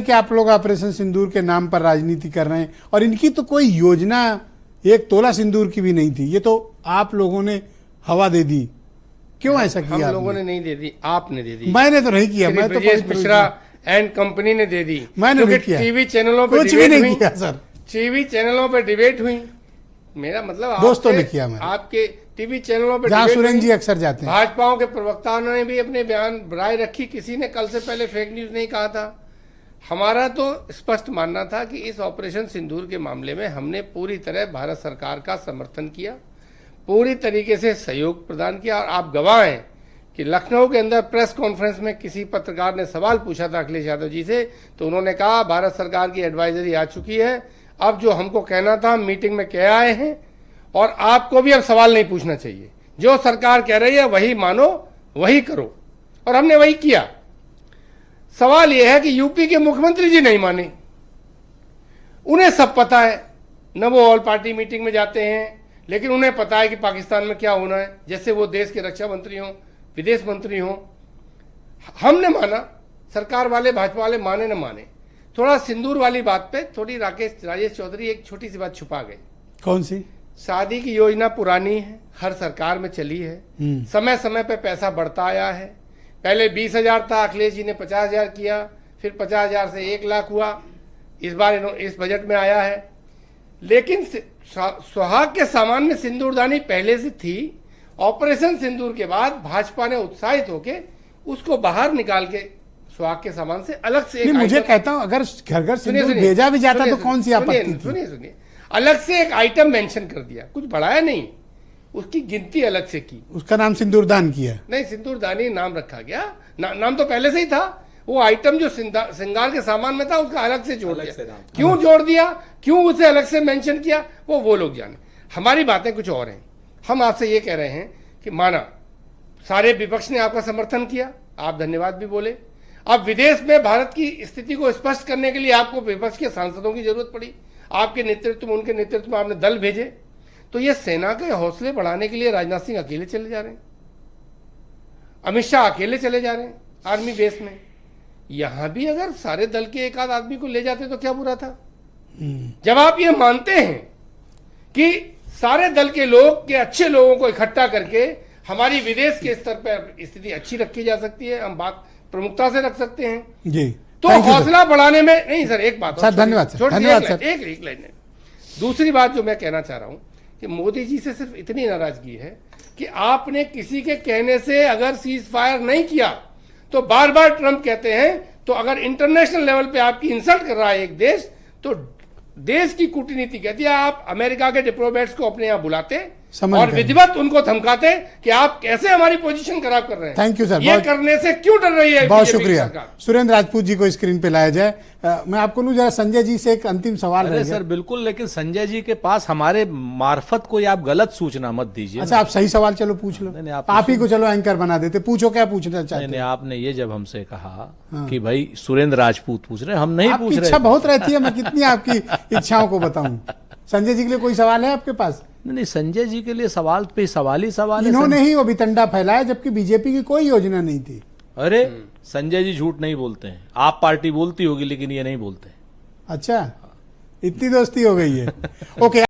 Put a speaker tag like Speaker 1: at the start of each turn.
Speaker 1: कि आप लोग ऑपरेशन सिंदूर के नाम पर राजनीति कर रहे हैं और इनकी तो कोई योजना एक तोला सिंदूर की भी नहीं थी, ये तो आप लोगों ने हवा दे दी। क्यों ऐसा किया?
Speaker 2: हम लोगों ने नहीं दे दी, आपने दे दी।
Speaker 1: मैंने तो नहीं किया, मैं तो
Speaker 2: ब्रजेश मिश्रा एंड कंपनी ने दे दी।
Speaker 1: मैंने नहीं किया,
Speaker 2: टीवी चैनलों पे
Speaker 1: कुछ भी नहीं किया सर।
Speaker 2: टीवी चैनलों पे डिबेट हुई, मेरा मतलब
Speaker 1: दोस्तों ने किया। मैंने
Speaker 2: आपके टीवी चैनलों पे
Speaker 1: जहां सुरेंद्र जी अक्सर जाते हैं,
Speaker 2: भाजपाओं के प्रवक्ताओं ने भी अपने बयान राय रखी, किसी ने कल से पहले फेक न्यूज नहीं कहा था। हमारा तो स्पष्ट मानना था कि इस ऑपरेशन सिंदूर के मामले में हमने पूरी तरह भारत सरकार का समर्थन किया, पूरी तरीके से सहयोग प्रदान किया। और आप गवाह हैं कि लखनऊ के अंदर प्रेस कॉन्फ्रेंस में किसी पत्रकार ने सवाल पूछा था अखिलेश यादव जी से, तो उन्होंने कहा भारत सरकार की एडवाइजरी आ चुकी है, अब जो हमको कहना था मीटिंग में कह आए हैं और आपको भी अब सवाल नहीं पूछना चाहिए, जो सरकार कह रही है वही मानो वही करो। और हमने वही किया। सवाल यह है कि यूपी के मुख्यमंत्री जी नहीं माने, उन्हें सब पता है, न वो ऑल पार्टी मीटिंग में जाते हैं, लेकिन उन्हें पता है कि पाकिस्तान में क्या होना है, जैसे वो देश के रक्षा मंत्री हों, विदेश मंत्री हों। हमने माना, सरकार वाले भाजपा वाले माने न माने। थोड़ा सिंदूर वाली बात पे थोड़ी राजेश चौधरी एक छोटी सी बात छुपा गई।
Speaker 1: कौन सी?
Speaker 2: शादी की योजना पुरानी है, हर सरकार में चली है, समय समय पे पैसा बढ़ता आया है। पहले 20,000 था, अखिलेश जी ने 50,000 किया, फिर 50,000 से 1 लाख हुआ, इस बार इस बजट में आया है। लेकिन सुहाग के सामान में सिंदूरदानी पहले से थी, ऑपरेशन सिंदूर के बाद भाजपा ने उत्साहित होके उसको बाहर निकाल के सुहाग के सामान से अलग से एक
Speaker 1: मुझे कहता हूं अगर घर घर सिंदूर भेजा भी जाता तो कौन सी आपत्ति थी?
Speaker 2: सुनिए, अलग से एक आइटम मेंशन कर दिया, कुछ बढ़ाया नहीं, उसकी गिनती अलग से की,
Speaker 1: उसका नाम सिंदूरदान किया।
Speaker 2: नहीं, सिंदूरदानी नाम रखा गया, नाम तो पहले से ही था, वो आइटम जो श्रृंगार के सामान में था उसका अलग से जोड़ दिया। क्यों जोड़ दिया, क्यों उसे अलग से मेंशन किया, वो लोग जाने। हमारी बातें कुछ और हैं। हम आपसे ये कह रहे हैं कि माना सारे विपक्ष ने आपका समर्थन किया, आप धन्यवाद भी बोले। अब विदेश में भारत की स्थिति को स्पष्ट करने के लिए आपको विपक्ष के सांसदों की जरूरत पड़ी, आपके नेतृत्व में, उनके नेतृत्व में आपने दल भेजे, तो ये सेना के हौसले बढ़ाने के लिए राजनाथ सिंह अकेले चले जा रहे हैं, अमित शाह अकेले चले जा रहे हैं आर्मी बेस में। यहां भी अगर सारे दल के एक आध आदमी को ले जाते तो क्या बुरा था? जब आप ये मानते हैं कि सारे दल के लोग के अच्छे लोगों को इकट्ठा करके हमारी विदेश के स्तर पर स्थिति अच्छी रखी जा सकती है, हम बात प्रमुखता से रख सकते हैं
Speaker 1: जी,
Speaker 2: तो हौसला बढ़ाने में नहीं सर, एक बात
Speaker 1: सर, धन्यवाद सर, धन्यवाद सर।
Speaker 2: एक लाइन। दूसरी बात जो मैं कहना चाह रहा हूं कि मोदी जी से सिर्फ इतनी नाराजगी है कि आपने किसी के कहने से अगर सीज फायर नहीं किया तो बार बार ट्रंप कहते हैं, तो अगर इंटरनेशनल लेवल पे आपकी इंसल्ट कर रहा है एक देश, तो देश की कूटनीति कहती है आप अमेरिका के डिप्लोमेट्स को अपने यहां बुलाते और विधिवत उनको धमकाते कि आप कैसे हमारी पोजीशन खराब कर रहे हैं।
Speaker 1: Thank you sir.
Speaker 2: ये करने से क्यों डर रही है?
Speaker 1: बहुत शुक्रिया। सुरेंद्र राजपूत जी को स्क्रीन पे लाया जाए। मैं आपको लूं जरा संजय जी से एक अंतिम सवाल है
Speaker 3: सर। बिल्कुल, लेकिन संजय जी के पास हमारे मार्फत कोई आप गलत सूचना मत दीजिए।
Speaker 1: अच्छा, आप सही सवाल चलो पूछ लो। नहीं, आप ही को चलो एंकर बना देते, पूछो क्या पूछना चाहते हैं।
Speaker 3: नहीं, आपने ये जब हमसे कहा कि भाई सुरेंद्र राजपूत पूछ रहे, हम नहीं पूछ रहे।
Speaker 1: इच्छा बहुत रहती है, मैं कितनी आपकी इच्छाओं को बताऊं। संजय जी के लिए कोई सवाल है आपके पास?
Speaker 3: नहीं, संजय जी के लिए सवाल पे सवाल ही सवाल है।
Speaker 1: इन्होंने ही वो वितंडा फैलाया जबकि बीजेपी की कोई योजना नहीं थी।
Speaker 3: अरे संजय जी झूठ नहीं बोलते हैं, आप पार्टी बोलती होगी लेकिन ये नहीं बोलते।
Speaker 1: अच्छा, इतनी दोस्ती हो गई है। ओके।